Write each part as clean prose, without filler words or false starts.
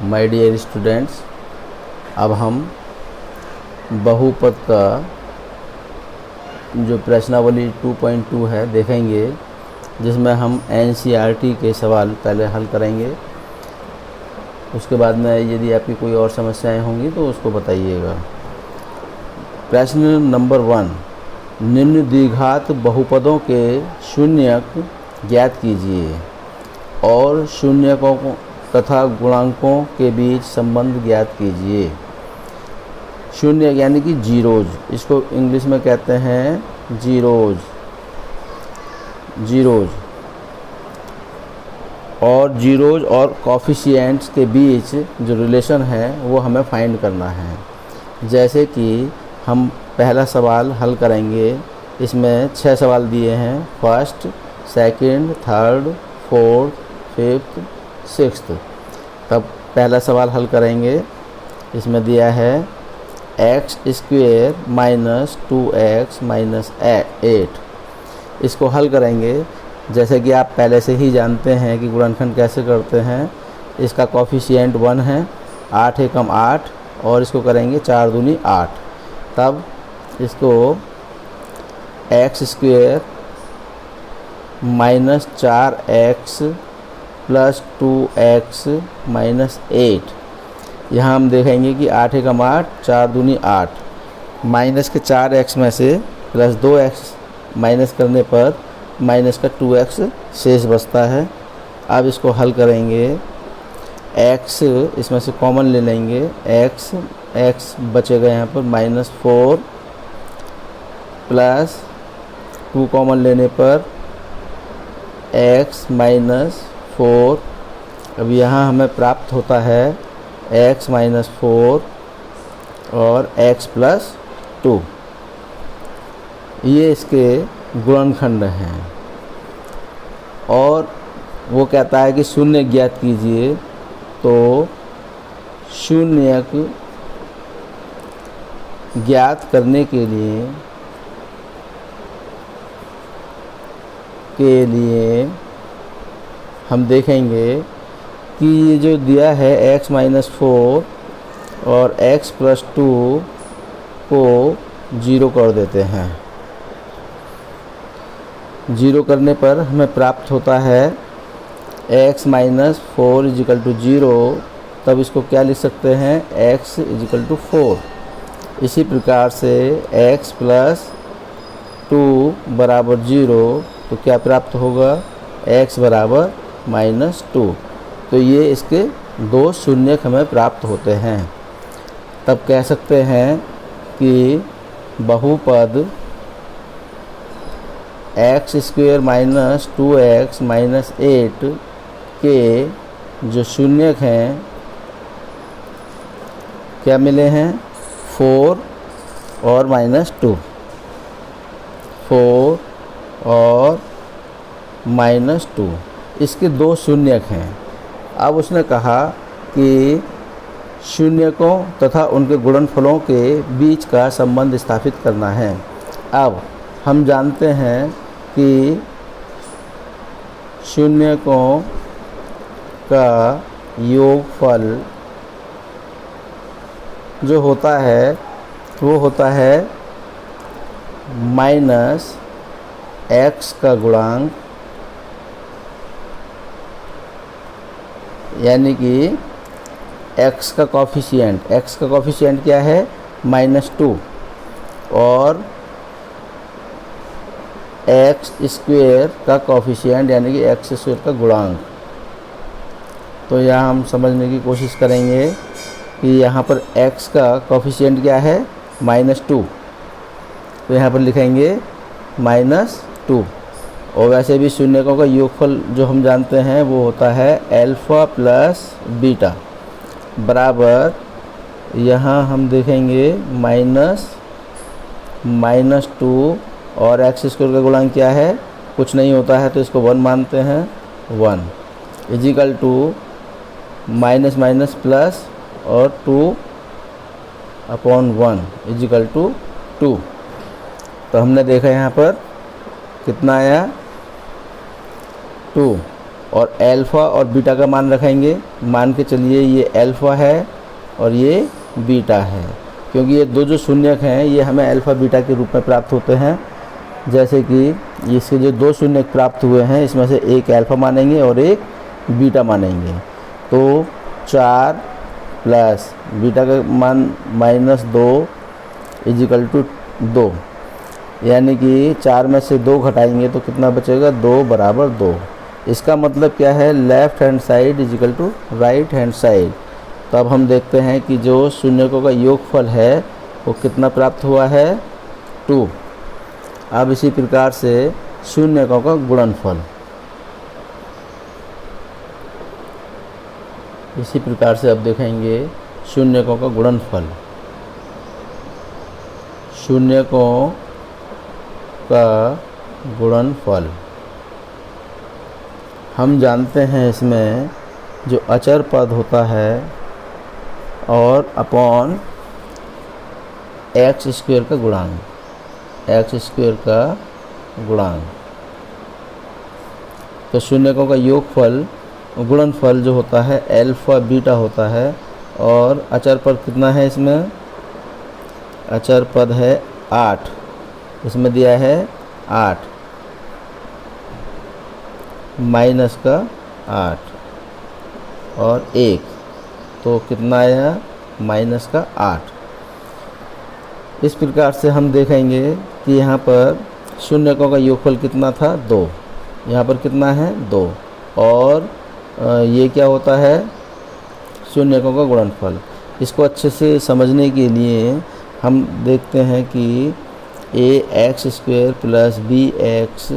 My dear students, अब हम बहुपद का जो प्रश्नावली 2.2 है देखेंगे, जिसमें हम एनसीईआरटी के सवाल पहले हल करेंगे। उसके बाद में यदि आपकी कोई और समस्याएं होंगी तो उसको बताइएगा। प्रश्न नंबर 1, निम्न द्विघात बहुपदों के शून्यक ज्ञात कीजिए और शून्यकों तथा गुणांकों के बीच संबंध ज्ञात कीजिए। शून्य यानी कि जीरोज, इसको इंग्लिश में कहते हैं जीरोज। और जीरोज और कोफिशिएंट्स के बीच जो रिलेशन है वो हमें फाइंड करना है। जैसे कि हम पहला सवाल हल करेंगे, इसमें 6 सवाल दिए हैं, first, second, third, fourth, fifth, sixth. तब पहला सवाल हल करेंगे, इसमें दिया है x square minus 2x minus 8। इसको हल करेंगे। जैसे कि आप पहले से ही जानते हैं कि गुणनखंड कैसे करते हैं। इसका कोफिशिएंट 1 है, 8 एकम 8, और इसको करेंगे 4 दूनी 8। तब इसको x square minus 4x plus 2x minus 8। यहाँ हम देखेंगे कि 8 एकम 8, 4 दूनी 8, माइनस के 4x में से प्लस 2x माइनस करने पर माइनस का 2x शेष बचता है। अब इसको हल करेंगे, x इसमें से कॉमन ले लेंगे, x बचेगा यहाँ पर माइनस 4 प्लस 2 कॉमन लेने पर x माइनस 4। अब यहाँ हमें प्राप्त होता है x माइनस 4 और x प्लस 2। ये इसके गुणनखंड हैं। और वो कहता है कि शून्य ज्ञात कीजिए, तो शून्यक ज्ञात करने के लिए हम देखेंगे कि ये जो दिया है x माइनस 4 और x प्लस 2 को 0 कर देते हैं। 0 करने पर हमें प्राप्त होता है x माइनस 4 इजिकल टू 0। तब इसको क्या लिख सकते हैं, x इजिकल टू 4। इसी प्रकार से x प्लस 2 बराबर 0, तो क्या प्राप्त होगा, x बराबर माइनस 2। तो ये इसके 2 शून्यक हमें प्राप्त होते हैं। तब कह सकते हैं कि बहुपद x square minus 2x minus 8 के जो शून्यक हैं क्या मिले हैं, 4 और माइनस 2, 4 और माइनस 2, इसके 2 शून्यक हैं। अब उसने कहा कि शून्यकों तथा उनके गुणनफलों के बीच का संबंध स्थापित करना है। अब हम जानते हैं कि शून्यकों का योगफल जो होता है वो होता है माइनस x का गुणांक, यानी कि x का कोफिशिएंट क्या है, माइनस 2, और एक्स स्क्वेयर का कोफिशिएंट यानी कि एक्स स्क्वेयर का गुणांक। तो यहाँ हम समझने की कोशिश करेंगे कि यहाँ पर x का कोफिशिएंट क्या है, माइनस 2, तो यहाँ पर लिखेंगे माइनस 2। और वैसे भी शून्यकों का योगफल जो हम जानते हैं वो होता है अल्फ़ा प्लस बीटा, बराबर यहाँ हम देखेंगे माइनस 2, और एक्स स्क्वायर का गुणांक क्या है, कुछ नहीं होता है तो इसको 1 मानते हैं, 1 equal to minus minus plus और 2/1 इजिकल टू 2। तो हमने देखा यहाँ पर कितना आया, 2। और अल्फ़ा और बीटा का मान रखेंगे। मान के चलिए ये अल्फ़ा है और ये बीटा है, क्योंकि ये दो जो शून्यक हैं ये हमें अल्फ़ा बीटा के रूप में प्राप्त होते हैं। जैसे कि इसके जो दो शून्यक प्राप्त हुए हैं इसमें से एक अल्फ़ा मानेंगे और एक बीटा मानेंगे। तो 4 प्लस बीटा का मान -2 इजिकल टू 2, यानी कि 4 में से 2 घटाएंगे तो कितना बचेगा, 2 बराबर 2। इसका मतलब क्या है, left hand side equal to right hand side. तो अब हम देखते हैं कि जो शून्यकों का योगफल है वो कितना प्राप्त हुआ है, 2। अब इसी प्रकार से शून्यकों का गुणनफल, इसी प्रकार से अब देखेंगे शून्यकों का गुणनफल। शून्यकों का गुणनफल हम जानते हैं, इसमें जो अचर पद होता है और अपॉन एक्स स्क्वायर का गुणांक, एक्स स्क्वायर का गुणांक। तो शून्यकों का योगफल गुणनफल जो होता है अल्फ़ा बीटा होता है, और अचर पद कितना है, इसमें अचर पद है 8, इसमें दिया है 8 माइनस का 8 और 1, तो कितना आया, माइनस का 8। इस प्रकार से हम देखेंगे कि यहाँ पर शून्यकों का योगफल कितना था, 2, यहाँ पर कितना है, 2, और ये क्या होता है, शून्यकों का गुणनफल। इसको अच्छे से समझने के लिए हम देखते हैं कि ax² plus bx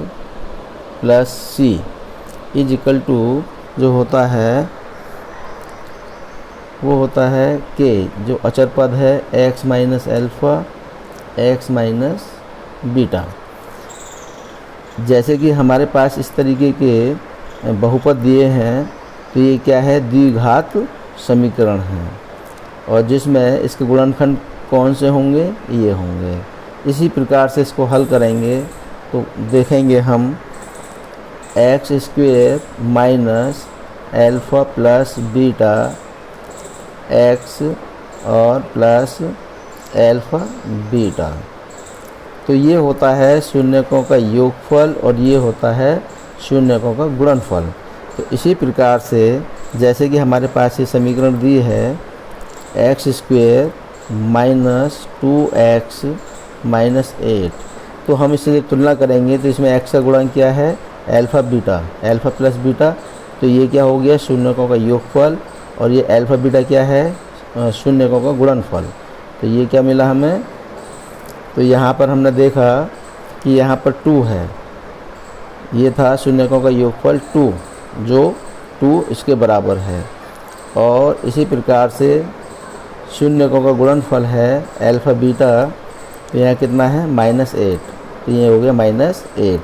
plus c is equal to जो होता है वो होता है k, जो अचर पद है x minus alpha x minus beta. जैसे कि हमारे पास इस तरीके के बहुपद दिए हैं तो ये क्या है, द्विघात समीकरण है, और जिसमें इसके गुणनखंड कौन से होंगे, ये होंगे। इसी प्रकार से इसको हल करेंगे तो देखेंगे हम x² minus alpha plus beta x और प्लस अल्फ़ा बीटा। तो ये होता है शून्यकों का योगफल और ये होता है शून्यकों का गुणनफल। तो इसी प्रकार से जैसे कि हमारे पास ये समीकरण दी है x² माइनस 2x माइनस 8, तो हम इससे तुलना करेंगे तो इसमें x का गुणन क्या है, alpha beta, alpha plus beta, तो ये क्या हो गया, शून्यकों का योगफल, और ये अल्फ़ा बीटा क्या है, शून्यकों का गुणनफल। तो ये क्या मिला हमें, तो यहाँ पर हमने देखा कि यहाँ पर 2 है, ये था शून्यकों का योगफल 2, जो 2 इसके बराबर है, और इसी प्रकार से शून्यकों का गुणनफल है अल्फ़ा बीटा, तो यहाँ कितना है, -8, तो ये हो गया -8।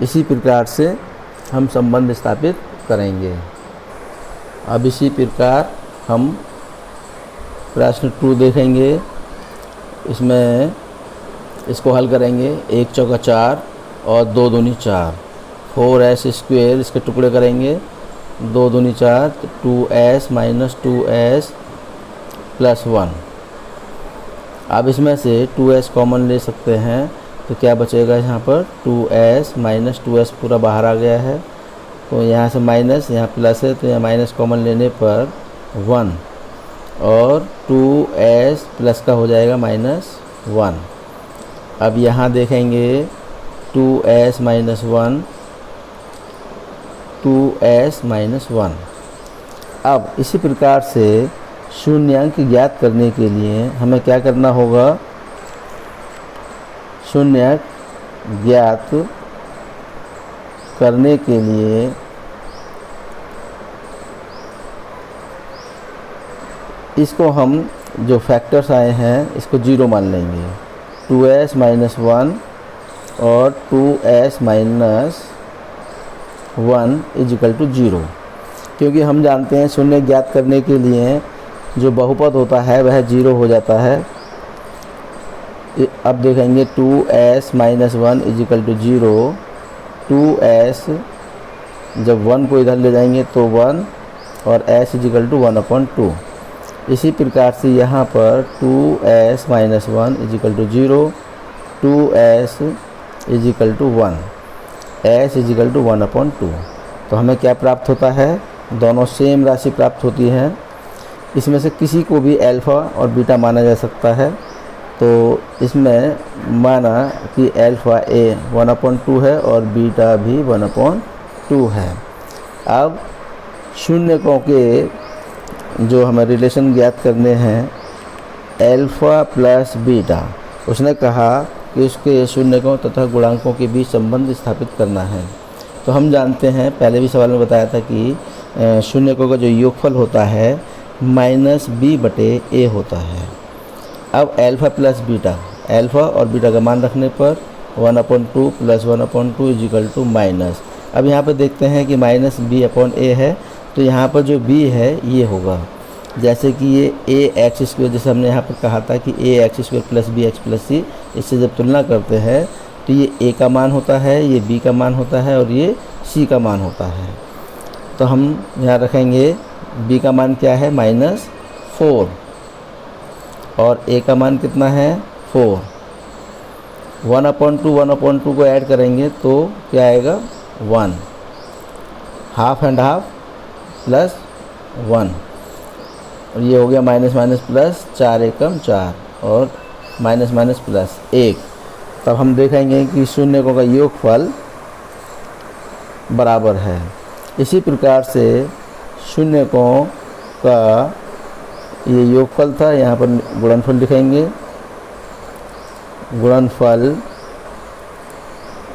इसी प्रकार से हम संबंध स्थापित करेंगे। अब इसी प्रकार हम प्रश्न 2 देखेंगे, इसमें इसको हल करेंगे, 1 चौका 4 और 2 दूनी 4, 4s² इसके टुकड़े करेंगे, 2 दूनी 4, 2s माइनस 2s प्लस 1। अब इसमें से 2s कॉमन ले सकते हैं तो क्या बचेगा, यहाँ पर 2s माइनस 2s पूरा बाहर आ गया है, तो यहाँ से माइनस, यहाँ प्लस है, तो यहाँ माइनस कॉमन लेने पर 1, और 2s प्लस का हो जाएगा -1। अब यहाँ देखेंगे 2s माइनस 1, 2s माइनस 1। अब इसी प्रकार से शून्यांक ज्ञात करने के लिए हमें क्या करना होगा, शून्यांक ज्ञात करने के लिए इसको हम जो फैक्टर्स आए हैं इसको 0 मान लेंगे, 2s माइनस 1 और 2s minus 1 is equal to 0, क्योंकि हम जानते हैं शून्य ज्ञात करने के लिए जो बहुपद होता है वह 0 हो जाता है। अब देखेंगे 2s minus 1 is equal to 0, 2s जब 1 को इधर ले जाएंगे तो 1 और s इजिकल टू 1/2। इसी प्रकार से यहाँ पर 2s minus 1 equal to 0, 2s equal to 1, s equal to 1/2। तो हमें क्या प्राप्त होता है, दोनों सेम राशि प्राप्त होती है। इसमें से किसी को भी अल्फ़ा और बीटा माना जा सकता है। तो इसमें माना कि अल्फ़ा a 1/2 है और बीटा भी 1/2 है। अब शून्यकों के जो हमें रिलेशन ज्ञात करने हैं अल्फ़ा प्लस बीटा, उसने कहा कि उसके शून्यकों तथा गुणांकों के बीच संबंध स्थापित करना है। तो हम जानते हैं, पहले भी सवाल में बताया था कि शून्यकों का जो योगफल होता है -b/a होता है। अब अल्फ़ा प्लस बीटा, अल्फ़ा और बीटा का मान रखने पर 1/2 प्लस 1/2 इजिकल टू माइनस। अब यहाँ पर देखते हैं कि -b/a है, तो यहाँ पर जो b है ये होगा, जैसे कि ये ax², जैसे हमने यहाँ पर कहा था कि ax² plus bx plus c, इससे जब तुलना करते हैं तो ये a का मान होता है, ये b का मान होता है और ये c का मान होता है। तो हम यहाँ रखेंगे b का मान क्या है -4 और a का मान कितना है 4। 1/2 को ऐड करेंगे तो क्या आएगा 1, हाफ एंड हाफ प्लस 1, और ये हो गया माइनस माइनस प्लस, 4 एकम 4 और माइनस माइनस प्लस 1। तब हम देखेंगे कि शून्यकों का योगफल बराबर है। इसी प्रकार से शून्यकों का ये योगफल था, यहाँ पर गुणनफल लिखेंगे। गुणनफल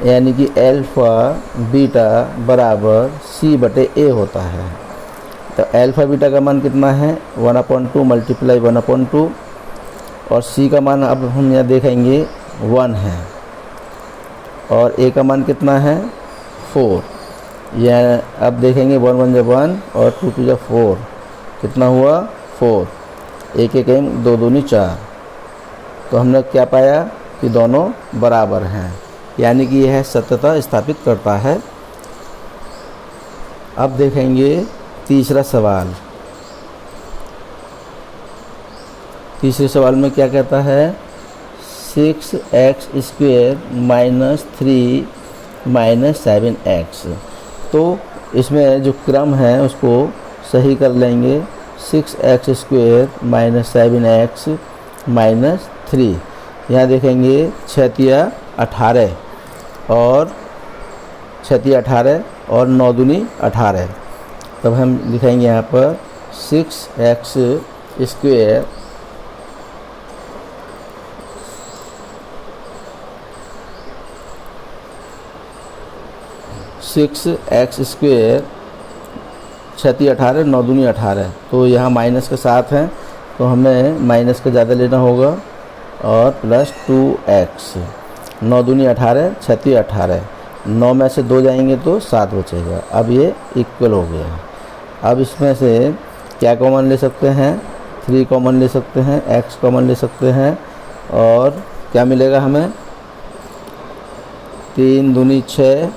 यानी कि अल्फ़ा बीटा बराबर c/a होता है। तो अल्फ़ा बीटा का मान कितना है 1/2 मल्टीप्लाई 1/2 और c का मान अब हम यहाँ देखेंगे 1 है और a का मान कितना है 4। यह अब देखेंगे 1 1 जब 1 और 2 2 जब 4, कितना हुआ 4, 1 1 2 2 4। तो हमने क्या पाया कि दोनों बराबर हैं, यानी कि यह सत्यता स्थापित करता है। अब देखेंगे तीसरा सवाल। तीसरे सवाल में क्या कहता है 6x² - 3 - 7x। तो इसमें जो क्रम है उसको सही कर लेंगे। 6x² - 7x - 3, यहाँ देखेंगे 6 18 और 6 18 और 9 दूनी 18। तब हम लिखेंगे यहाँ पर 6x² 6x² 6 18 9 दूनी 18। तो यहाँ माइनस के साथ हैं तो हमें माइनस का ज़्यादा लेना होगा और प्लस 2x। 9 दूनी 18, 6 18, 9 में से 2 जाएंगे तो 7 बचेगा। अब ये इक्वल हो गया। अब इसमें से क्या कॉमन ले सकते हैं 3 कॉमन ले सकते हैं, x कॉमन ले सकते हैं और क्या मिलेगा हमें 3 दूनी 6,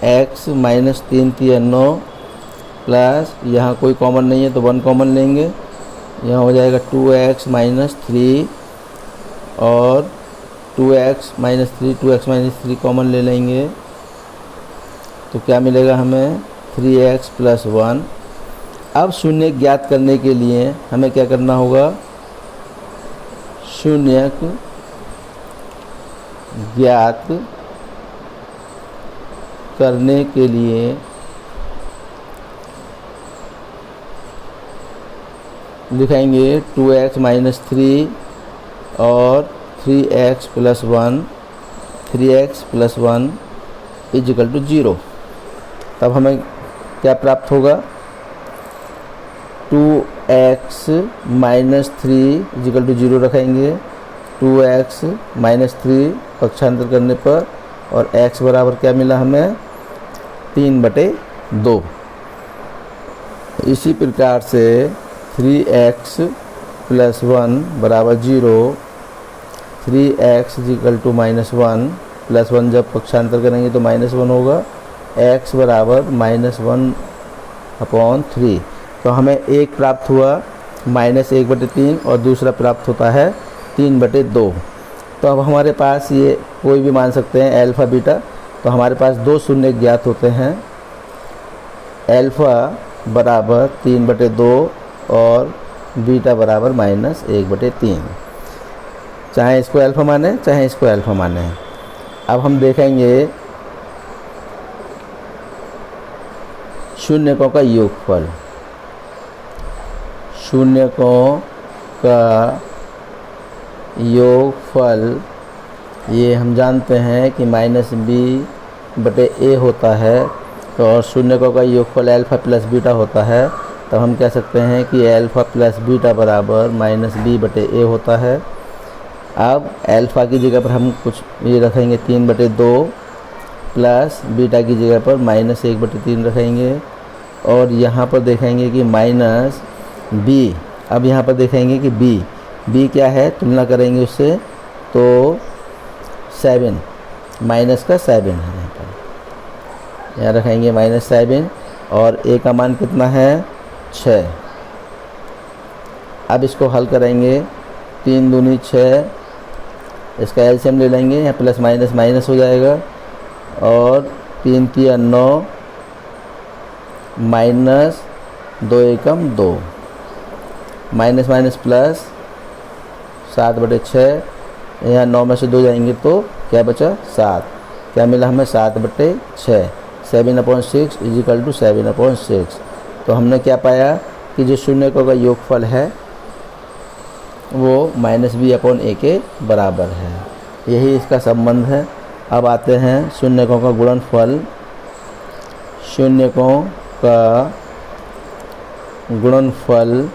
x - 3 3 9 प्लस यहाँ कोई कॉमन नहीं है तो 1 कॉमन लेंगे, यहाँ हो जाएगा 2x - 3 और 2x - 3 2x - 3 कॉमन ले लेंगे तो क्या मिलेगा हमें 3x + 1। अब शून्य ज्ञात करने के लिए हमें क्या करना होगा, शून्यक ज्ञात करने के लिए लिखेंगे 2x - 3 और 3x + 1, 3x + 1 = 0। तब हमें क्या प्राप्त होगा 2x - 3 = 0 रखेंगे। 2x - 3 पक्षांतर करने पर और x बराबर क्या मिला हमें 3/2। इसी प्रकार से 3x + 1 = 0, 3x = -1 + 1 जब पक्षांतर करेंगे तो -1 होगा x बराबर -1/3। तो हमें एक प्राप्त हुआ -1/3 और दूसरा प्राप्त होता है 3/2। तो अब हमारे पास ये कोई भी मान सकते हैं अल्फ़ा बीटा। तो हमारे पास दो शून्य ज्ञात होते हैं, अल्फ़ा बराबर 3/2 और बीटा बराबर -1/3। चाहे इसको अल्फ़ा माने चाहे इसको अल्फ़ा माने। अब हम देखेंगे शून्यकों का योगफल। शून्यकों का योगफल ये हम जानते हैं कि -b/a होता है। तो और शून्यकों का योगफल अल्फ़ा प्लस बीटा होता है। तो हम कह सकते हैं कि अल्फ़ा प्लस बीटा बराबर -b/a होता है। अब अल्फ़ा की जगह पर हम कुछ ये रखेंगे 3/2 प्लस बीटा की जगह पर -1/3 रखेंगे। और यहाँ पर देखेंगे कि -b। अब यहाँ पर देखेंगे कि b क्या है, तुलना करेंगे उससे तो 7 माइनस का 7 है। यहाँ पर यहाँ रखेंगे -7 और a का मान कितना है 6। अब इसको हल करेंगे, 3 दूनी 6, इसका एलसीएम ले लेंगे, यहाँ प्लस माइनस माइनस हो जाएगा और 3 3 9 माइनस 2 एकम 2, माइनस माइनस प्लस 7/6। यहाँ 9 में से 2 जाएंगे तो क्या बचा 7। क्या मिला हमें 7/6, 7/6 = 7/6। तो हमने क्या पाया कि जो शून्यकों का योगफल है वो -b/a के बराबर है। यही इसका संबंध है। अब आते हैं शून्यकों का गुणनफल। शून्यकों का गुणनफल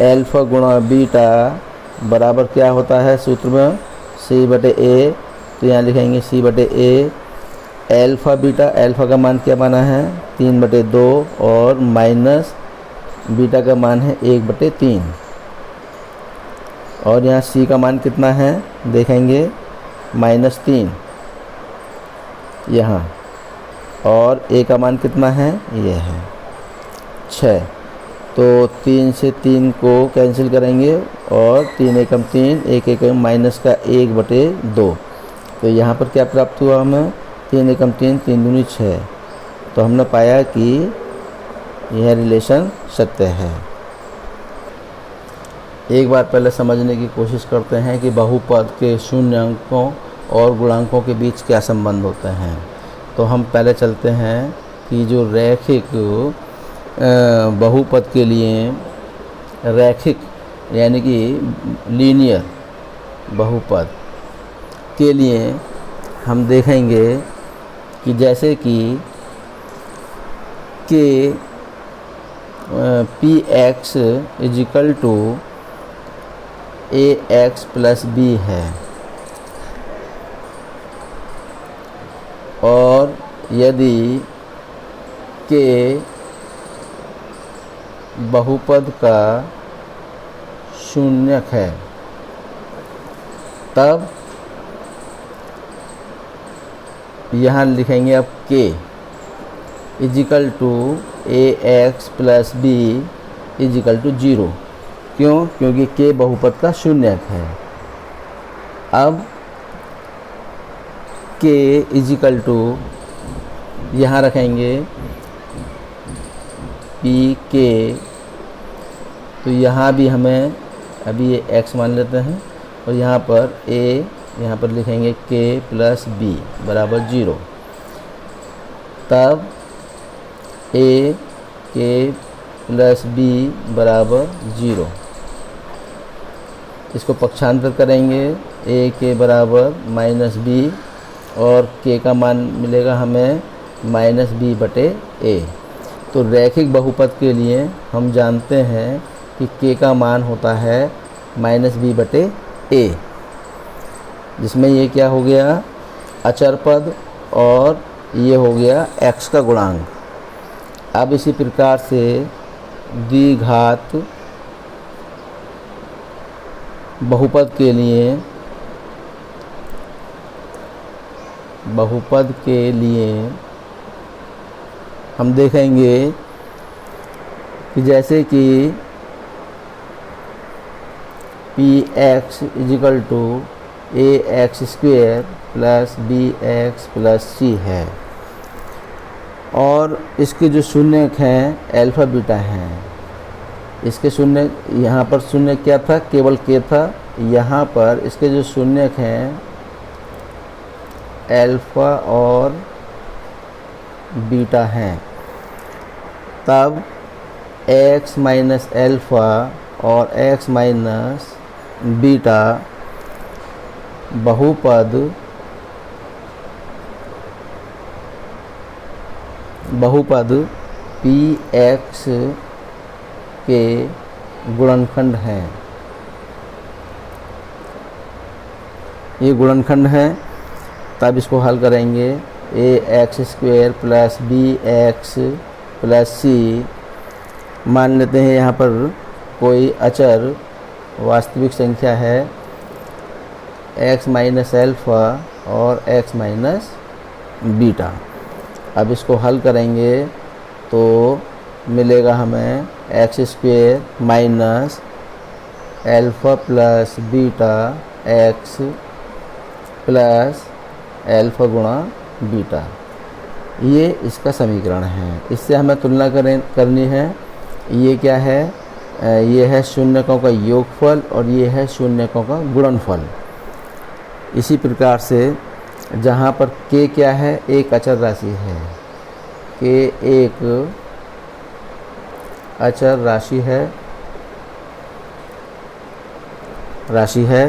अल्फ़ा गुणा बीटा बराबर क्या होता है सूत्र में c/a। तो यहाँ लिखेंगे c/a। अल्फ़ा बीटा, अल्फ़ा का मान क्या माना है 3/2 और माइनस बीटा का मान है 1/3। और यहाँ c का मान कितना है देखेंगे -3 यहाँ, और a का मान कितना है ये है 6। तो 3 से 3 को कैंसिल करेंगे और 3 एकम 3, 1 एकम माइनस का 1/2। तो यहाँ पर क्या प्राप्त हुआ हमें 3 एकम 3, 3 दूनी 6। तो हमने पाया कि यह रिलेशन सत्य है। एक बार पहले समझने की कोशिश करते हैं कि बहुपद के शून्यांकों और गुणांकों के बीच क्या संबंध होते हैं। तो हम पहले चलते हैं कि जो रैखिक बहुपद के लिए, रैखिक यानी कि लीनियर बहुपद के लिए हम देखेंगे कि जैसे कि px = ax + b है। और यदि k बहुपद का शून्यक है तब यहाँ लिखेंगे अब k = ax + b = 0। क्यों? क्योंकि k बहुपद का शून्यक है। अब k = यहाँ रखेंगे pk। तो यहाँ भी हमें अभी ये x मान लेते हैं और यहाँ पर यहाँ पर लिखेंगे k + b = 0। तब k + b = 0। इसको पक्षांतर करेंगे, a के बराबर -b और k का मान मिलेगा हमें -b/a। तो रैखिक बहुपद के लिए हम जानते हैं कि k का मान होता है -b/a, जिसमें ये क्या हो गया अचर पद और ये हो गया x का गुणांक। अब इसी प्रकार से द्विघात बहुपद के लिए बहुपद के लिए हम देखेंगे कि जैसे कि P x equal to a x square plus b x plus c है, और इसके जो शून्यक हैं अल्फ़ा बीटा हैं। इसके शून्य, यहाँ पर शून्य क्या था, केवल के था। यहाँ पर इसके जो शून्यक हैं अल्फ़ा और बीटा हैं, तब x माइनस अल्फ़ा और x माइनस बीटा बहुपद पी एक्स के गुणनखंड हैं। ये गुणनखंड हैं, तब इसको हल करेंगे। A x square plus b x plus c, मान लेते हैं यहाँ पर कोई अचर वास्तविक संख्या है x माइनस अल्फ़ा और x माइनस बीटा। अब इसको हल करेंगे तो मिलेगा हमें x square minus alpha plus beta x plus alpha गुणा बीटा। ये इसका समीकरण है। इससे हमें तुलना करनी है। ये क्या है, ये है शून्यकों का योगफल और ये है शून्यकों का गुणनफल। इसी प्रकार से जहाँ पर k क्या है, एक अचर राशि है, k एक अचर राशि है।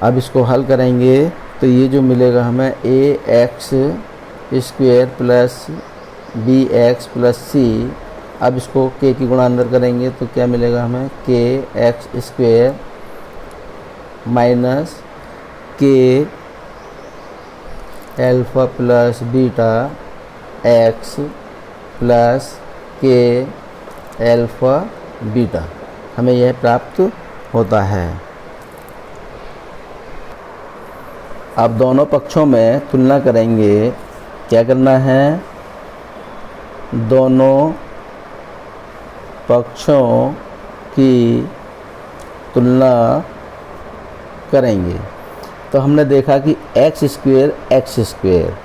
अब इसको हल करेंगे तो ये जो मिलेगा हमें a x square plus b x plus c. अब इसको k की गुणा अंदर करेंगे तो क्या मिलेगा हमें, k x square minus k alpha plus beta x plus k alpha beta. हमें यह प्राप्त होता है। अब दोनों पक्षों में तुलना करेंगे। क्या करना है, दोनों पक्षों की तुलना करेंगे। तो हमने देखा कि एक्स स्क्वेयर,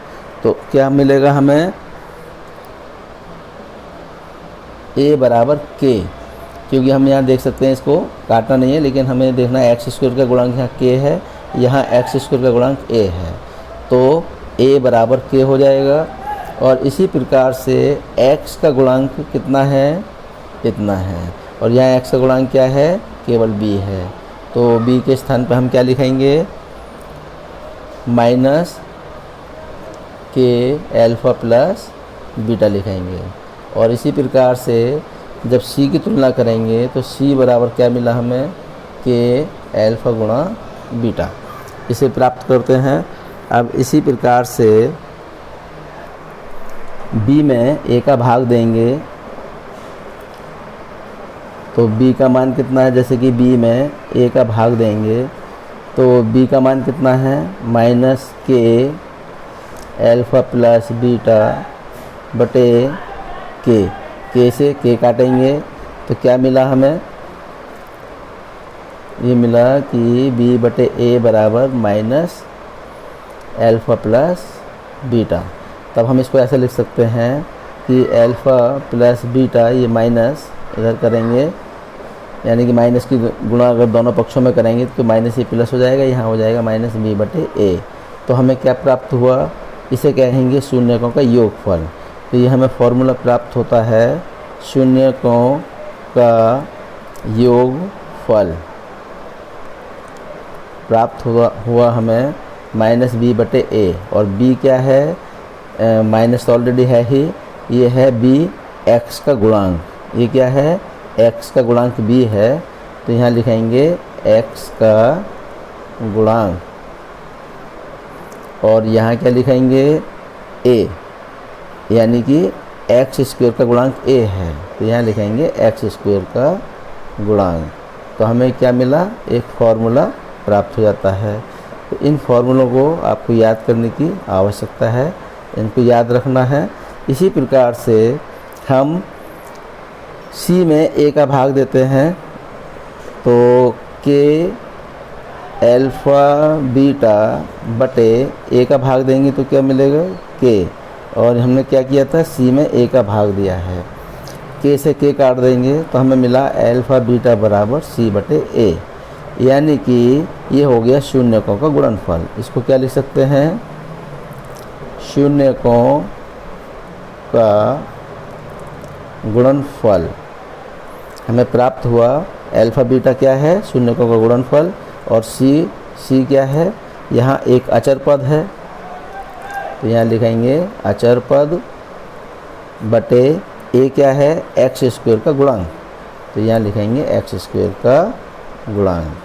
तो क्या मिलेगा हमें, a बराबर k, क्योंकि हम यहाँ देख सकते हैं, इसको काटना नहीं है, लेकिन हमें देखना है एक्स स्क्वेयर का गुणांक यहाँ k है, यहाँ एक्स स्क्वेयर का गुणांक a है, तो a बराबर k हो जाएगा। और इसी प्रकार से x का गुणांक कितना है, इतना है, और यहाँ x का गुणांक क्या है, केवल b है। तो b के स्थान पर हम क्या लिखेंगे, minus k alpha plus beta लिखेंगे। और इसी प्रकार से जब c की तुलना करेंगे तो c बराबर क्या मिला हमें, k अल्फ़ा गुणा बीटा। इसे प्राप्त करते हैं। अब इसी प्रकार से b में a का भाग देंगे तो b का मान कितना है, जैसे कि b में a का भाग देंगे तो b का मान कितना है, minus k alpha plus beta बटे k से k काटेंगे तो क्या मिला हमें, ये मिला कि b बटे a बराबर माइनस अल्फ़ा प्लस बीटा। तब हम इसको ऐसे लिख सकते हैं कि अल्फ़ा प्लस बीटा, ये माइनस इधर करेंगे, यानी कि माइनस की गुणा अगर दोनों पक्षों में करेंगे तो माइनस ये प्लस हो जाएगा, यहाँ हो जाएगा माइनस b बटे a। तो हमें क्या प्राप्त हुआ, इसे कहेंगे शून्यकों का योगफल। तो ये हमें फॉर्मूला प्राप्त होता है, शून्यकों का योगफल प्राप्त हुआ हमें माइनस b बटे a। और b क्या है, माइनस तो ऑलरेडी है ही, ये है b x का गुणांक। ये क्या है, x का गुणांक b है, तो यहाँ लिखेंगे x का गुणांक, और यहाँ क्या लिखेंगे, a, यानी कि एक्स स्क्वेयर का गुणांक a है, तो यहाँ लिखेंगे एक्स स्क्वेयर का गुणांक। तो हमें क्या मिला, एक फॉर्मूला प्राप्त हो जाता है। तो इन फॉर्मूलों को आपको याद करने की आवश्यकता है, इनको याद रखना है। इसी प्रकार से हम सी में ए का भाग देते हैं, तो के अल्फ़ा बीटा बटे ए का भाग देंगे तो क्या मिलेगा, के। और हमने क्या किया था, सी में ए का भाग दिया है, के से के काट देंगे तो हमें मिला अल्फ़ा बीटा बराबर सी बटे ए, यानी कि ये हो गया शून्यकों का गुणनफल। इसको क्या लिख सकते हैं, शून्यकों का गुणनफल हमें प्राप्त हुआ। अल्फ़ा बीटा क्या है, शून्यकों का गुणनफल, और सी क्या है, यहाँ एक अचर पद है तो यहाँ लिखेंगे अचर पद बटे ए क्या है, एक्स स्क्वायर का गुणांक, तो यहाँ लिखेंगे एक्स स्क्वायर का गुणांक।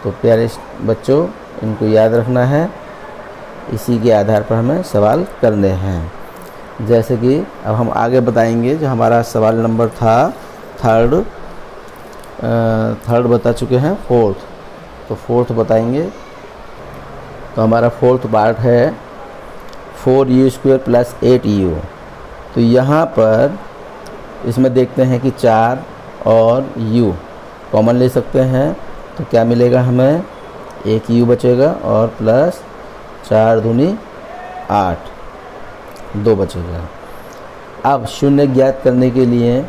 तो प्यारे बच्चों, इनको याद रखना है, इसी के आधार पर हमें सवाल करने हैं। जैसे कि अब हम आगे बताएंगे, जो हमारा सवाल नंबर था थर्ड बता चुके हैं, फोर्थ, तो फोर्थ बताएंगे। तो हमारा फोर्थ पार्ट है 4u² + 8u। तो यहाँ पर इसमें देखते हैं कि 4 और u कॉमन ले सकते हैं, तो क्या मिलेगा हमें, एक u बचेगा और प्लस 4 दूनी 8, 2 बचेगा। अब शून्य ज्ञात करने के लिए,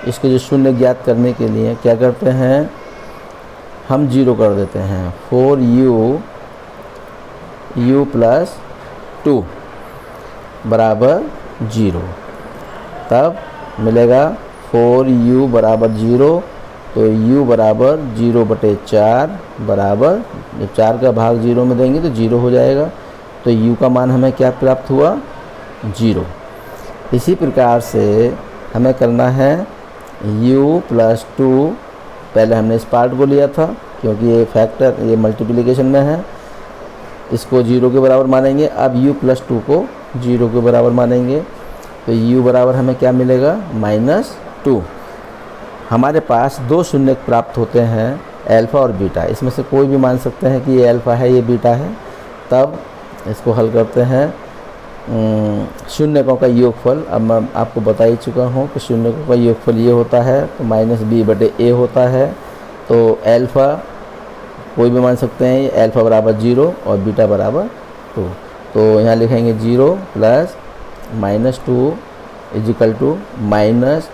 इसको जो शून्य ज्ञात करने के लिए क्या करते हैं, हम 0 कर देते हैं। 4u + 2 बराबर 0, तब मिलेगा 4u बराबर 0, तो u बराबर 0/4 बराबर, जब 4 का भाग 0 में देंगे तो 0 हो जाएगा, तो u का मान हमें क्या प्राप्त हुआ, 0। इसी प्रकार से हमें करना है u + 2, पहले हमने इस पार्ट को लिया था क्योंकि ये फैक्टर, ये मल्टीप्लिकेशन में है, इसको 0 के बराबर मानेंगे। अब u + 2 को 0 के बराबर मानेंगे, तो u बराबर हमें क्या मिलेगा, -2। हमारे पास 2 शून्य प्राप्त होते हैं, अल्फ़ा और बीटा, इसमें से कोई भी मान सकते हैं कि ये अल्फ़ा है, ये बीटा है। तब इसको हल करते हैं, शून्यकों का योगफल। अब मैं आपको बता ही चुका हूँ कि शून्यकों का योगफल ये होता है, तो -b/a होता है। तो अल्फ़ा कोई भी मान सकते हैं, अल्फ़ा बराबर 0 और बीटा बराबर 2, तो यहाँ लिखेंगे 0 + -2 = माइनस,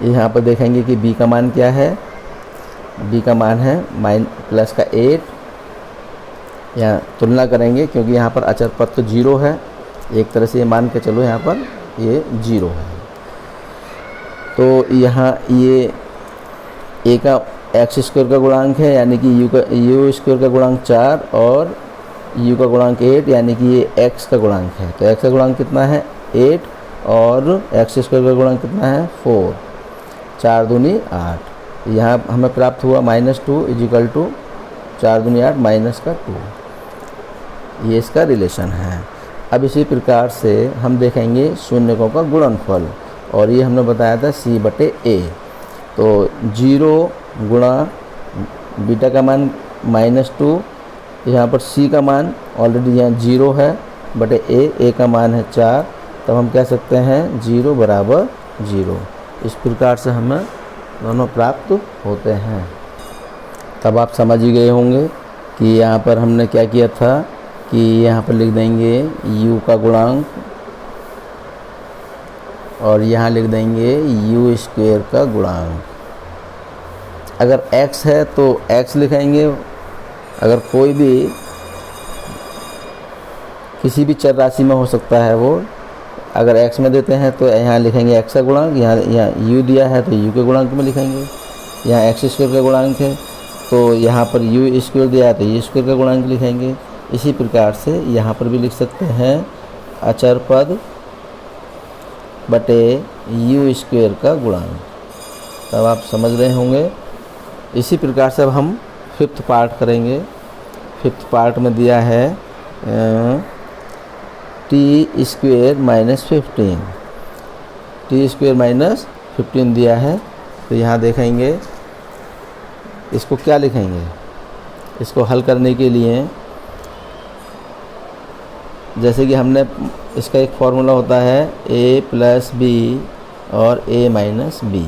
यहाँ पर देखेंगे कि b का मान क्या है, b का मान है प्लस का 8, यहाँ तुलना करेंगे क्योंकि यहाँ पर अचर पद तो 0 है, एक तरह से ये मान के चलो यहाँ पर ये 0 है। तो यहाँ ये a का x² का गुणांक है, यानी कि u स्क्वायर का गुणांक 4 और u का गुणांक 8, यानी कि ये x का गुणांक है। तो x का गुणांक कितना है, 8, और x² का गुणांक कितना है, 4, 4 दूनी 8। यहाँ हमें प्राप्त हुआ -2 = 4 दूनी 8 -2, ये इसका रिलेशन है। अब इसी प्रकार से हम देखेंगे शून्यकों का गुणनफल, और ये हमने बताया था c/a। तो 0 गुणा बीटा का मान -2, यहाँ पर c का मान ऑलरेडी यहाँ 0 है बटे a का मान है 4, तब हम कह सकते हैं 0 बराबर 0। इस प्रकार से हमें दोनों प्राप्त होते हैं। तब आप समझ ही गए होंगे कि यहाँ पर हमने क्या किया था, कि यहाँ पर लिख देंगे u का गुणांक और यहाँ लिख देंगे u² का गुणांक। अगर x है तो x लिखेंगे, अगर कोई भी किसी भी चर राशि में हो सकता है वो, अगर x में देते हैं तो यहाँ लिखेंगे x का गुणांक, यहाँ u दिया है तो u के गुणांक में लिखेंगे, यहाँ x² का गुणांक है तो यहाँ पर u² दिया है तो u² का गुणांक लिखेंगे। इसी प्रकार से यहाँ पर भी लिख सकते हैं अचर पद बटे u² का गुणांक। तब आप समझ रहे होंगे। इसी प्रकार से अब हम 5th पार्ट करेंगे। 5th पार्ट में दिया है t² - 15 दिया है। तो यहाँ देखेंगे इसको क्या लिखेंगे, इसको हल करने के लिए जैसे कि हमने इसका एक फार्मूला होता है a प्लस बी और a माइनस बी।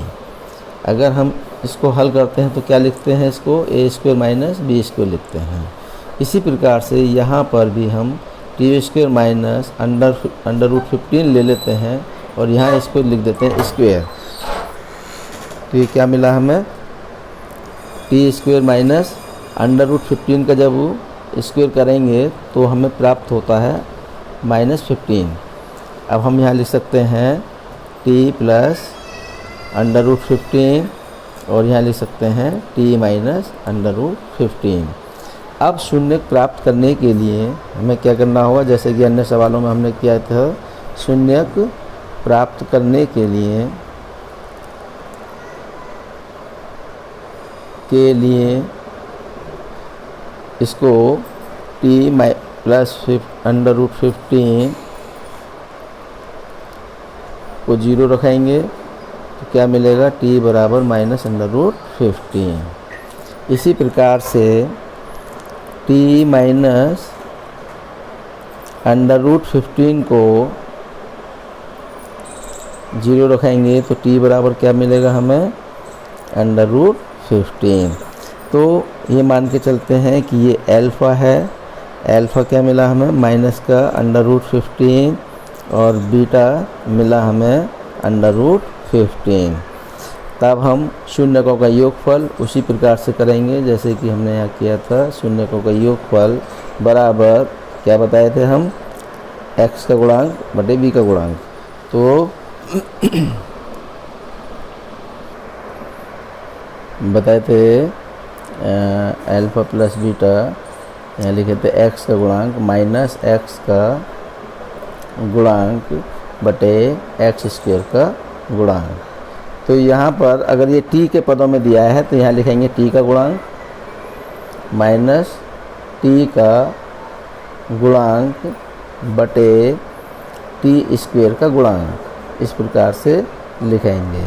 अगर हम इसको हल करते हैं तो क्या लिखते हैं, इसको a square minus B square लिखते हैं। इसी प्रकार से यहाँ पर भी हम T square minus under root 15 ले लेते हैं और यहाँ इसको लिख देते हैं स्क्वायर। तो ये क्या मिला हमें, T square minus under root 15 का जब स्क्वायर करेंगे तो हमें प्राप्त होता है -15। अब हम यहाँ लिख सकते हैं टी प्लस अंडर रूट 15 और यहाँ लिख सकते हैं टी माइनस अंडर रूट 15। अब शून्य प्राप्त करने के लिए हमें क्या करना होगा, जैसे कि अन्य सवालों में हमने किया था, शून्य प्राप्त करने के लिए इसको टी प्लस अंडर रूट 15 को 0 रखेंगे तो क्या मिलेगा, t बराबर माइनस अंडर रूट 15। इसी प्रकार से t माइनस अंडर रूट 15 को 0 रखेंगे तो t बराबर क्या मिलेगा हमें, अंडर रूट 15। तो ये मान के चलते हैं कि ये अल्फ़ा है। अल्फ़ा क्या मिला हमें, माइनस का अंडर रूट 15 और बीटा मिला हमें अंडर रूट 15। तब हम शून्यकों का योगफल उसी प्रकार से करेंगे जैसे कि हमने यहाँ किया था। शून्यकों का योगफल बराबर क्या बताए थे हम, x का गुणांक बटे b का गुणांक। तो बताए थे अल्फ़ा प्लस बीटा, यहाँ लिखे थे x का गुणांक माइनस x का गुणांक बटे x स्क्वायर का गुणांक। तो यहाँ पर अगर ये t के पदों में दिया है तो यहाँ लिखेंगे t का गुणांक माइनस t का गुणांक बटे t स्क्वायर का गुणांक, इस प्रकार से लिखेंगे।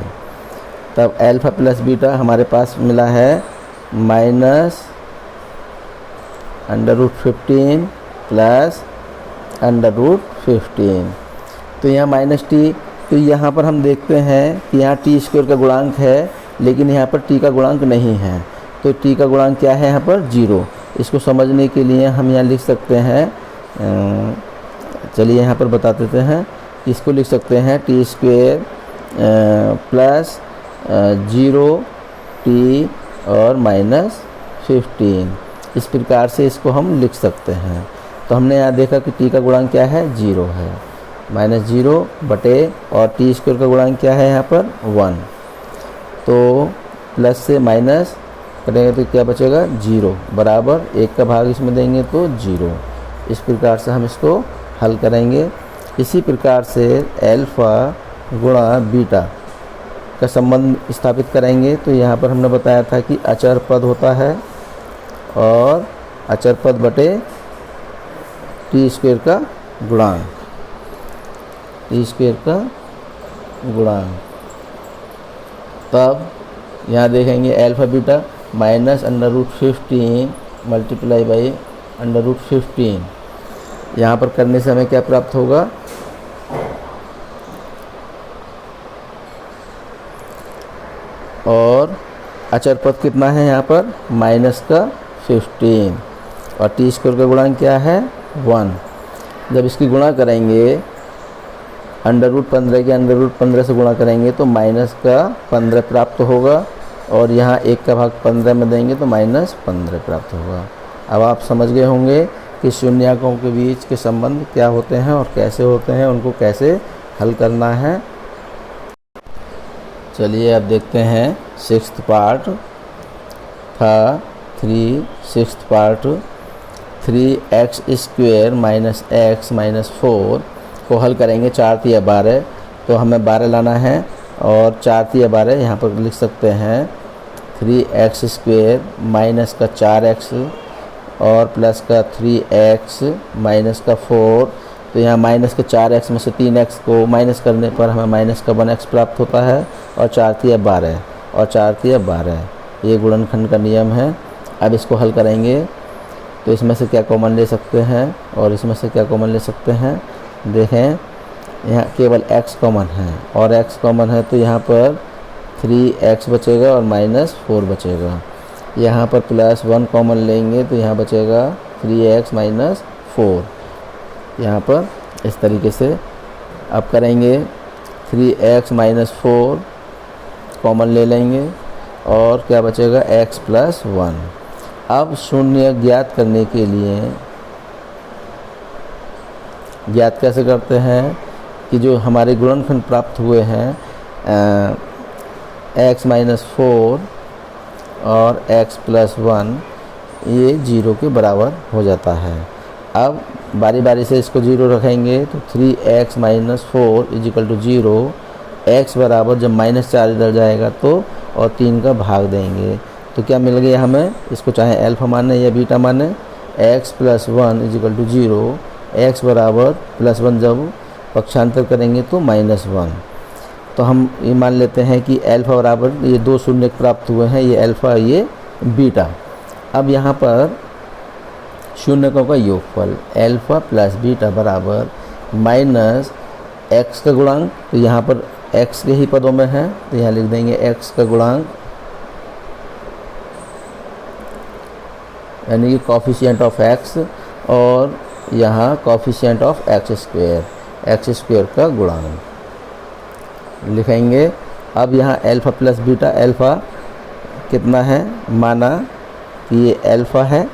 तब अल्फ़ा प्लस बीटा हमारे पास मिला है minus under root 15 plus under root 15। तो यहाँ माइनस टी, तो यहाँ पर हम देखते हैं कि यहाँ टी स्क्वायर का गुणांक है लेकिन यहाँ पर टी का गुणांक नहीं है। तो टी का गुणांक क्या है यहाँ पर, 0। इसको समझने के लिए हम यहाँ लिख सकते हैं, चलिए यहाँ पर बता देते हैं। इसको लिख सकते हैं टी स्क्वायर प्लस 0 टी और माइनस 15। इस प्रकार से इसको हम लिख सकते हैं। तो हमने यहाँ देखा कि टी का गुणांक क्या है, 0 है, -0 बटे और टी स्क्वायर का गुणांक क्या है यहाँ पर 1। तो प्लस से माइनस करेंगे तो क्या बचेगा, 0 बराबर 1 का भाग इसमें देंगे तो 0। इस प्रकार से हम इसको हल करेंगे। इसी प्रकार से अल्फ़ा गुणा बीटा का संबंध स्थापित करेंगे। तो यहाँ पर हमने बताया था कि अचर पद होता है और अचर पद बटे टी स्क्वायर का गुणांक, टी स्क्वायर का गुणांक। तब यहाँ देखेंगे alpha beta minus under root 15 multiply by under root 15। यहाँ पर करने से हमें क्या प्राप्त होगा, और अचर पद कितना है यहाँ पर, माइनस का 15 और टी स्क्वायर का गुणांक क्या है 1। जब इसकी गुणा करेंगे अंडर रूट 15 के अंडर रूट 15 से गुणा करेंगे तो माइनस का 15 प्राप्त होगा और यहाँ 1 का भाग 15 में देंगे तो -15 प्राप्त होगा। अब आप समझ गए होंगे कि शून्यकों के बीच के संबंध क्या होते हैं और कैसे होते हैं, उनको कैसे हल करना है। चलिए अब देखते हैं 6th पार्ट था 3, 6th part 3x square minus x minus 4 को हल करेंगे 4 तिया 12। तो हमें 12 लाना है और 4 तिया 12 यहाँ पर लिख सकते हैं 3x स्क्वायर माइनस का 4x और प्लस का 3x माइनस का 4। तो यहाँ माइनस के 4x में से 3x को माइनस करने पर हमें माइनस का 1x प्राप्त होता है और 4 तिया 12 और 4 तिया 12, ये गुणनखंड का नियम है। अब इसको हल करेंगे तो इसमें से क्या कॉमन ले सकते हैं और इसमें से क्या कॉमन ले सकते हैं। देखें यहाँ केवल x कॉमन है और x कॉमन है तो यहाँ पर 3x बचेगा और -4 बचेगा। यहाँ पर +1 कॉमन लेंगे तो यहाँ बचेगा 3x -4। यहाँ पर इस तरीके से अब करेंगे 3x -4 कॉमन ले लेंगे और क्या बचेगा x + 1। अब शून्य ज्ञात करने के लिए ज्ञात कैसे करते हैं कि जो हमारे गुणनखंड प्राप्त हुए हैं x -4 और x + 1 ये 0 के बराबर हो जाता है। अब बारी बारी से इसको 0 रखेंगे तो 3x -4 = 0। x बराबर जब -4 इधर जाएगा तो और 3 का भाग देंगे तो क्या मिल गया हमें। इसको चाहे अल्फा माने या बीटा माने। x + 1 = 0। x बराबर +1 जब पक्षांतर करेंगे तो -1। तो हम ये मान लेते हैं कि अल्फा बराबर ये 2 शून्य प्राप्त हुए हैं, ये अल्फा ये बीटा। अब यहाँ पर शून्यकों का योगफल अल्फा + बीटा बराबर -x का गुणांक, तो यहाँ पर x के ही पदों में है तो यहाँ लिख देंगे x का गुणांक यानी कि कोफिशिएंट ऑफ x और यहाँ कोफिशिएंट ऑफ x² का गुणांक लिखेंगे। अब यहाँ अल्फा + बीटा, अल्फा कितना है माना कि ये अल्फा है,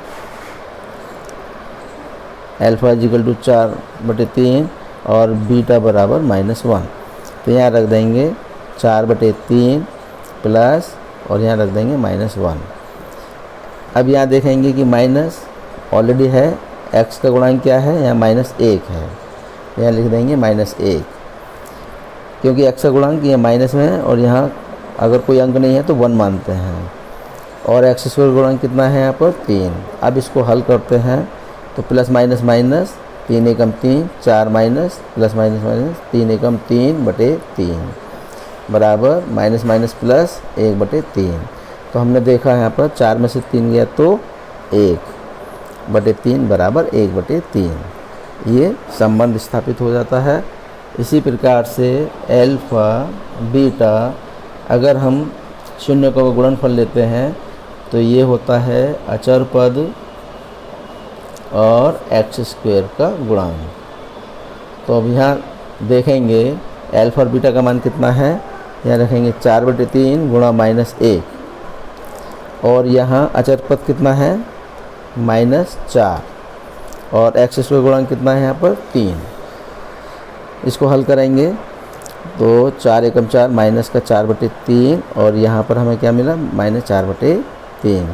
अल्फा = 4/3 और बीटा बराबर -1। तो यहाँ रख देंगे 4/3 प्लस और यहाँ रख देंगे -1। अब यहाँ देखेंगे कि माइनस ऑलरेडी है, x का गुणांक क्या है यहाँ -1 है, यहाँ लिख देंगे -1 क्योंकि x का गुणांक ये माइनस में है और यहाँ अगर कोई अंक नहीं है तो 1 मानते हैं। और x² गुणांक कितना है यहाँ पर 3। अब इसको हल करते हैं तो प्लस माइनस माइनस 3 एकम 3 4 माइनस प्लस माइनस माइनस 3 एकम 3/3 बराबर माइनस माइनस प्लस 1/3। तो हमने देखा यहाँ पर 4 में से 3 गया तो 1/3 बराबर 1/3। ये संबंध स्थापित हो जाता है। इसी प्रकार से अल्फा बीटा अगर हम शून्य का गुणनफल लेते हैं तो ये होता है अचर पद और x² का गुणांक। तो अब यहाँ देखेंगे अल्फा और बीटा का मान कितना है, यहाँ रखेंगे 4/3 गुणा -1 और यहाँ अचर पद कितना है -4 और x² गुणांक कितना है यहाँ पर 3। इसको हल करेंगे तो 4 एकम 4 माइनस का 4/3 और यहाँ पर हमें क्या मिला -4/3।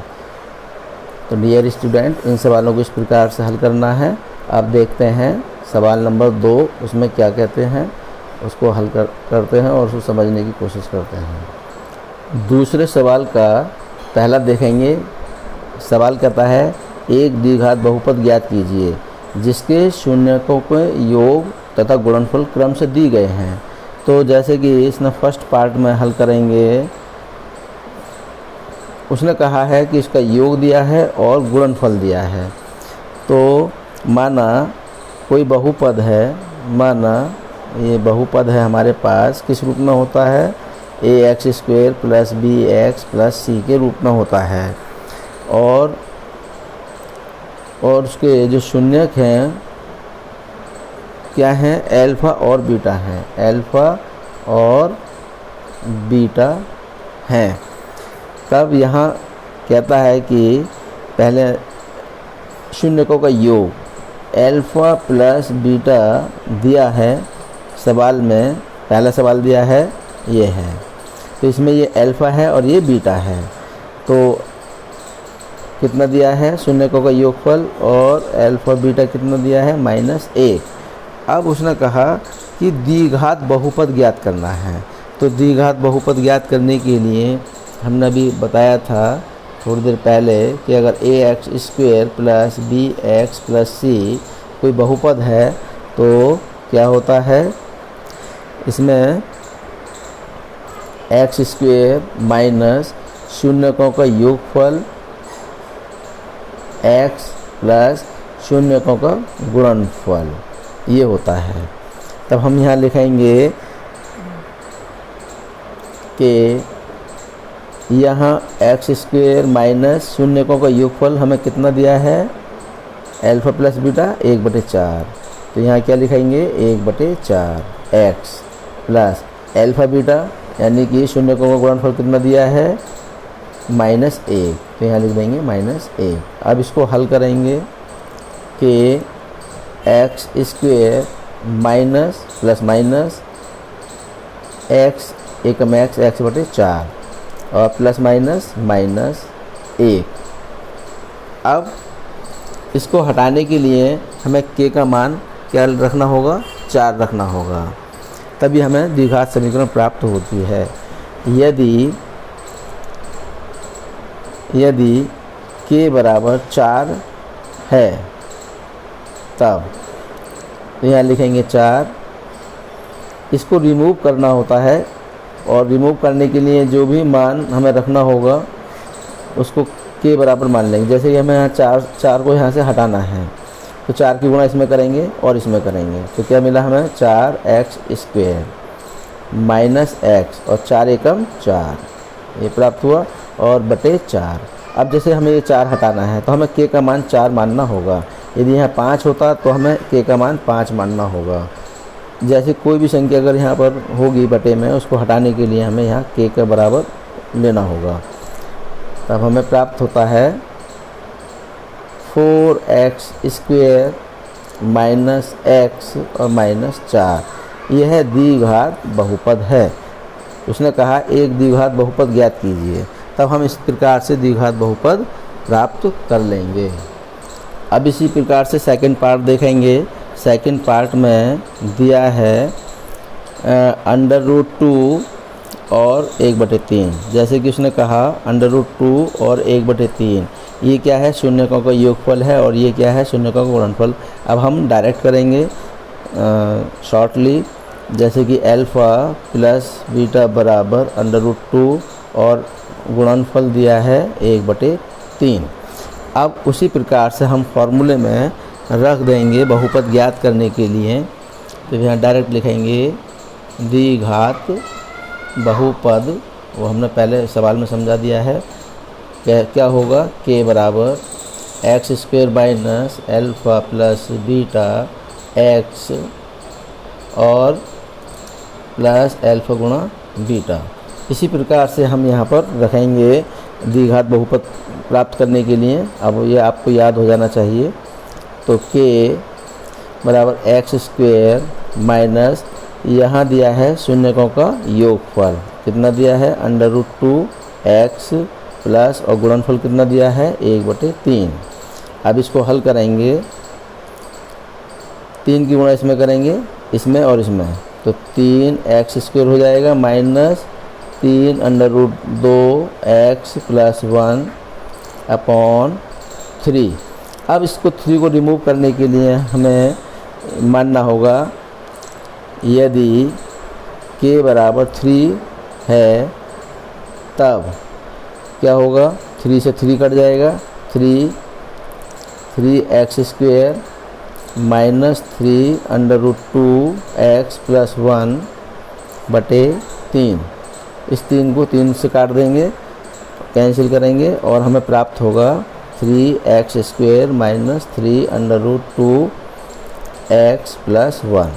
तो डियर स्टूडेंट इन सवालों को इस प्रकार से हल करना है। अब देखते हैं सवाल नंबर 2 उसमें क्या कहते हैं, उसको हल करते हैं और उसको समझने की कोशिश करते हैं। दूसरे सवाल का पहला देखेंगे। सवाल कहता है एक द्विघात बहुपद ज्ञात कीजिए जिसके शून्यकों के योग तथा गुणनफल क्रम से दी गए हैं। तो जैसे कि इसने फर्स्ट पार्ट में हल करेंगे, उसने कहा है कि इसका योग दिया है और गुणनफल दिया है। तो माना कोई बहुपद है, माना ये बहुपद है हमारे पास, किस रूप में होता है ax² + bx + c के रूप में होता है और उसके जो शून्यक हैं क्या हैं अल्फा और बीटा हैं, अल्फा और बीटा हैं। तब यहाँ कहता है कि पहले शून्यकों का योग अल्फा + बीटा दिया है सवाल में, पहला सवाल दिया है ये है, तो इसमें ये अल्फा है और ये बीटा है। तो कितना दिया है शून्यकों का योगफल और अल्फा बीटा कितना दिया है -1। अब उसने कहा कि द्विघात बहुपद ज्ञात करना है। तो द्विघात बहुपद ज्ञात करने के लिए हमने अभी बताया था थोड़ी देर पहले कि अगर ax² + bx + c कोई बहुपद है तो क्या होता है, इसमें x² माइनस शून्यकों का योगफल x प्लस शून्यकों का गुणनफल, ये होता है। तब हम यहाँ लिखेंगे कि यहाँ एक्स स्क्वेयर माइनस शून्यकों का योगफल हमें कितना दिया है, अल्फ़ा प्लस बीटा 1/4। तो यहाँ क्या लिखेंगे 1/4 एक्स प्लस अल्फ़ा बीटा यानी कि शून्यकों का गुणनफल कितना दिया है -1, तो यहाँ लिख देंगे -1। अब इसको हल करेंगे कि x square minus plus minus x एकम x/4 और प्लस माइनस -1। अब इसको हटाने के लिए हमें k का मान क्या रखना होगा, 4 रखना होगा, तभी हमें द्विघात समीकरण प्राप्त होती है। यदि k बराबर 4 है तब यहाँ लिखेंगे 4। इसको रिमूव करना होता है और रिमूव करने के लिए जो भी मान हमें रखना होगा उसको k बराबर मान लेंगे। जैसे कि हमें यहाँ 4 को यहाँ से हटाना है तो 4 की गुणा इसमें करेंगे और इसमें करेंगे, तो क्या मिला हमें 4x² माइनस x और 4 एकम 4, ये प्राप्त हुआ और बटे 4। अब जैसे हमें ये 4 हटाना है तो हमें k का मान 4 मानना होगा। यदि यहाँ 5 होता तो हमें k का मान 5 मानना होगा। जैसे कोई भी संख्या अगर यहाँ पर होगी बटे में, उसको हटाने के लिए हमें यहाँ k के बराबर लेना होगा। तब हमें प्राप्त होता है 4x² माइनस x और -4। यह द्विघात बहुपद है। उसने कहा एक द्विघात बहुपद ज्ञात कीजिए, तब हम इस प्रकार से द्विघात बहुपद प्राप्त कर लेंगे। अब इसी प्रकार से सेकंड पार्ट देखेंगे। सेकंड पार्ट में दिया है √2 और 1/3। जैसे कि उसने कहा √2 और 1/3, ये क्या है, शून्यकों का योगफल है और ये क्या है, शून्यकों का गुणनफल। अब हम डायरेक्ट करेंगे शॉर्टली, जैसे कि अल्फ़ा प्लस बीटा बराबर √2 और गुणनफल दिया है 1/3। अब उसी प्रकार से हम फॉर्मूले में रख देंगे बहुपद ज्ञात करने के लिए। तो यहाँ डायरेक्ट लिखेंगे द्विघात बहुपद, वो हमने पहले सवाल में समझा दिया है। क्या होगा, k बराबर x² minus alpha plus beta x और प्लस अल्फ़ा गुणा बीटा। इसी प्रकार से हम यहाँ पर रखेंगे द्विघात बहुपद प्राप्त करने के लिए। अब ये आपको याद हो जाना चाहिए। तो k बराबर x² माइनस यहाँ दिया है शून्यकों का योगफल, कितना दिया है √2x प्लस और गुणनफल कितना दिया है 1/3। अब इसको हल करेंगे, 3 की गुणा इसमें करेंगे, इसमें और इसमें, तो 3x² हो जाएगा माइनस 3 √2x प्लस 1/3। अब इसको 3 को रिमूव करने के लिए हमें मानना होगा यदि k बराबर 3 है तब क्या होगा, 3 से 3 कट जाएगा, 3x² माइनस 3 √2x प्लस 1/3। इस 3 को 3 से काट देंगे, कैंसिल करेंगे और हमें प्राप्त होगा 3x² माइनस 3 √2x प्लस 1।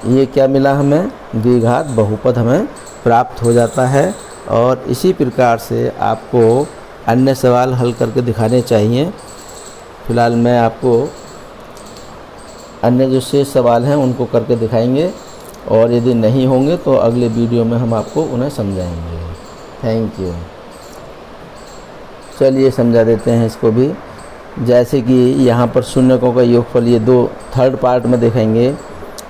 ये क्या मिला हमें, द्विघात बहुपद हमें प्राप्त हो जाता है। और इसी प्रकार से आपको अन्य सवाल हल करके दिखाने चाहिए। फ़िलहाल मैं आपको अन्य जो शेष सवाल हैं उनको करके दिखाएंगे और यदि नहीं होंगे तो अगले वीडियो में हम आपको उन्हें समझाएंगे। Thank you. चलिए समझा देते हैं इसको भी। जैसे कि यहाँ पर शून्यकों का योगफल, ये दो थर्ड पार्ट में देखेंगे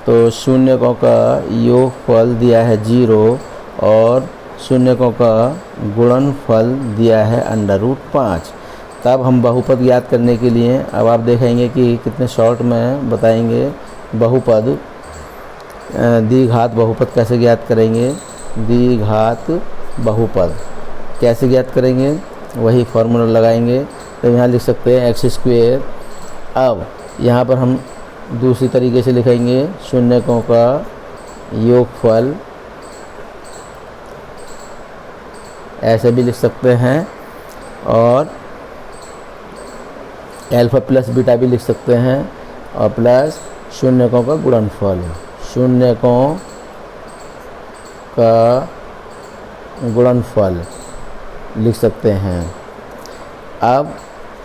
तो शून्यकों का योगफल दिया है 0 और शून्यकों का गुणनफल दिया है √5। तब हम बहुपद ज्ञात करने के लिए अब आप देखेंगे कि कितने शॉर्ट में बताएंगे बहुपद, द्विघात बहुपद कैसे ज्ञात करेंगे। द्विघात बहुपद कैसे ज्ञात करेंगे, वही फार्मूला लगाएंगे। तो यहाँ लिख सकते हैं x² अब यहाँ पर हम दूसरी तरीके से लिखेंगे शून्यकों का योगफल, ऐसे भी लिख सकते हैं, और अल्फ़ा प्लस बीटा भी लिख सकते हैं, और प्लस शून्यकों का गुणनफल, शून्यकों का गुणनफल लिख सकते हैं। अब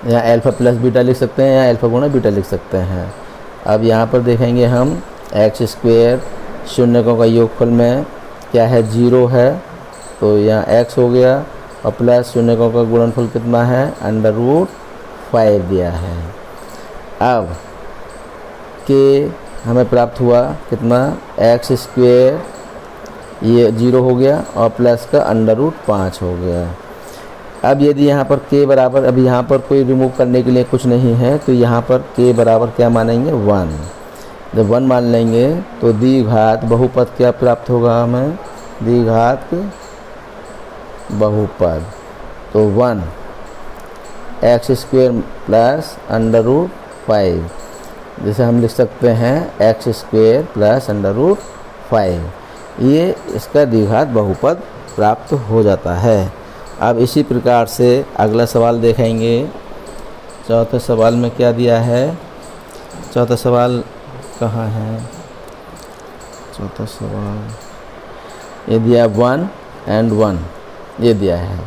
यहाँ अल्फ़ा प्लस बीटा लिख सकते हैं या अल्फ़ा गुणा बीटा लिख सकते हैं। अब यहाँ पर देखेंगे हम एक्स स्क्वेयर शून्यकों का योगफल में क्या है, 0 है, तो यहाँ x हो गया, और प्लस शून्यकों का गुणनफल कितना है, √5 दिया है। अब के हमें प्राप्त हुआ कितना, एक्स स्क्वेयर, ये 0 हो गया और प्लस का √5 हो गया। अब यदि यहाँ पर k बराबर, अब यहाँ पर कोई रिमूव करने के लिए कुछ नहीं है, तो यहाँ पर k बराबर क्या मानेंगे, 1। जब 1 मान लेंगे तो द्विघात बहुपद क्या प्राप्त होगा हमें, द्विघात बहुपद, तो 1 एक्स स्क्वेयर प्लस √5, जैसे हम लिख सकते हैं एक्स स्क्वेयर प्लस √5, ये इसका द्विघात बहुपद प्राप्त हो जाता है। अब इसी प्रकार से अगला सवाल देखेंगे। चौथे सवाल में क्या दिया है, चौथा सवाल कहाँ है, चौथा सवाल ये दिया 1 and 1 ये दिया है,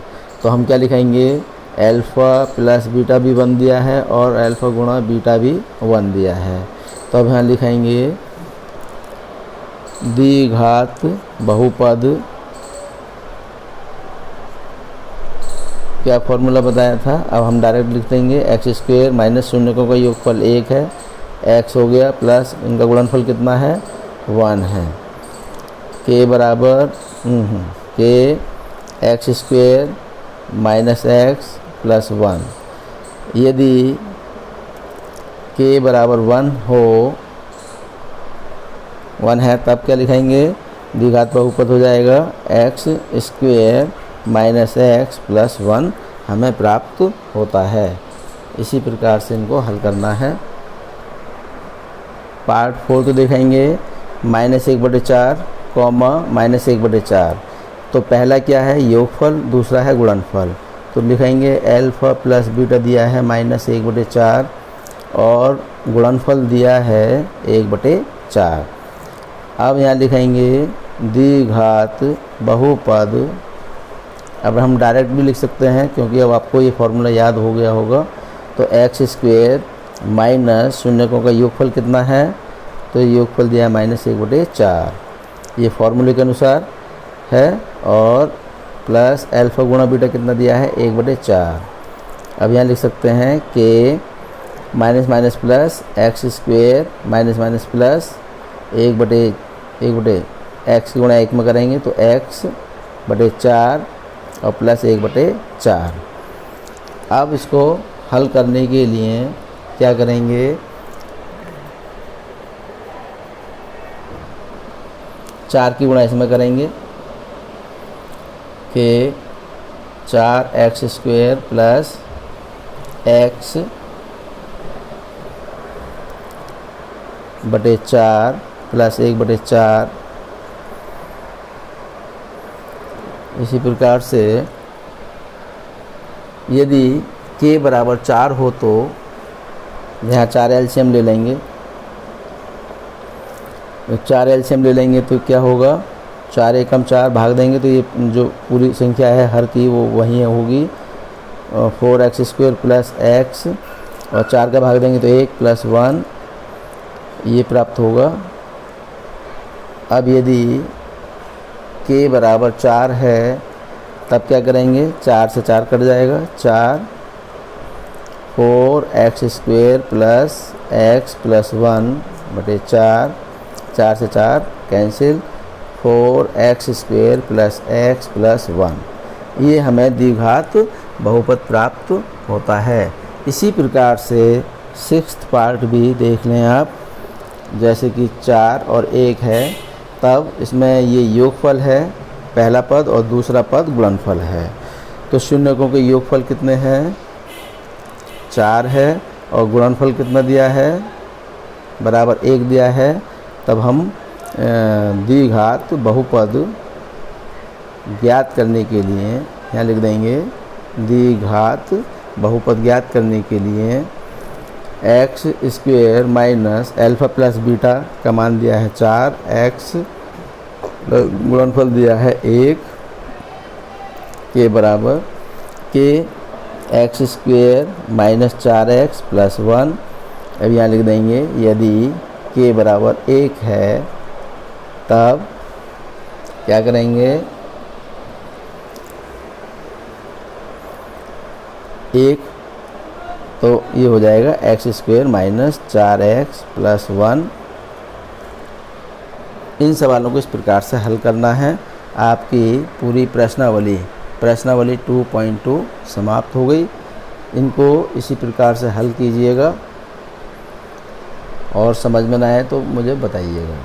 तो हम क्या लिखेंगे, अल्फ़ा प्लस बीटा भी 1 दिया है और अल्फ़ा गुणा बीटा भी 1 दिया है। तो अब यहाँ लिखेंगे द्विघात बहुपद, क्या फॉर्मूला बताया था, अब हम डायरेक्ट लिख देंगे एक्स स्क्वेयर माइनस शून्यकों का योगफल 1 है, एक्स हो गया, प्लस इनका गुणनफल कितना है, 1 है, के बराबर के x square minus x plus 1, यदि के बराबर 1 हो, 1 है, तब क्या लिखेंगे, द्विघात बहुपद हो जाएगा x square minus x plus 1 हमें प्राप्त होता है। इसी प्रकार से इनको हल करना है। पार्ट 4 तो देखेंगे -1/4 कॉमा -1/4, तो पहला क्या है, योगफल, दूसरा है गुणनफल, तो लिखेंगे अल्फ़ा प्लस बीटा दिया है -1/4 और गुणनफल दिया है 1/4। अब यहाँ लिखेंगे द्विघात बहुपद, अब हम डायरेक्ट भी लिख सकते हैं क्योंकि अब आपको ये फॉर्मूला याद हो गया होगा, तो एक्स स्क्वेयर माइनस शून्यकों का योगफल कितना है, तो योगफल दिया है -1/4, ये फॉर्मूले के अनुसार है, और प्लस अल्फ़ा गुणा बीटा कितना दिया है, 1/4। अब यहाँ लिख सकते हैं कि minus minus plus x square minus minus plus 1/1 x गुणा 1 में करेंगे तो x/4 और प्लस 1/4। अब इसको हल करने के लिए क्या करेंगे, चार की गुणा इसमें करेंगे कि 4x square plus x/4 plus 1/4। इसी प्रकार से यदि k बराबर 4 हो तो यहाँ 4 एलसीएम ले लेंगे, 4 एलसीएम ले लेंगे तो क्या होगा, 4 एकम 4 भाग देंगे तो ये जो पूरी संख्या है हर की वो वही होगी, 4x स्क्वेयर प्लस x और 4 का भाग देंगे तो 1 प्लस 1 ये प्राप्त होगा। अब यदि k बराबर 4 है तब क्या करेंगे, 4 से 4 कट जाएगा, 4x square plus x plus 1/4, 4 से 4 cancel, 4x square plus x plus 1, ये हमें द्विघात बहुपद प्राप्त होता है। इसी प्रकार से 6th पार्ट भी देख लें आप, जैसे कि 4 और 1 है, तब इसमें ये योगफल है पहला पद और दूसरा पद गुणनफल है, तो शून्यकों के योगफल कितने हैं, 4 है, और गुणनफल कितना दिया है, बराबर 1 दिया है, तब हम द्विघात बहुपद ज्ञात करने के लिए यहाँ लिख देंगे, द्विघात बहुपद ज्ञात करने के लिए x square minus alpha plus beta का मान दिया है 4, एक्स गुणनफल दिया है 1 के बराबर के x square minus 4x plus 1। अब यहाँ लिख देंगे यदि के बराबर 1 है तब क्या करेंगे, 1 तो ये हो जाएगा x square minus 4x plus 1। इन सवालों को इस प्रकार से हल करना है। आपकी पूरी प्रश्नावली 2.2 समाप्त हो गई। इनको इसी प्रकार से हल कीजिएगा और समझ में ना आए तो मुझे बताइएगा।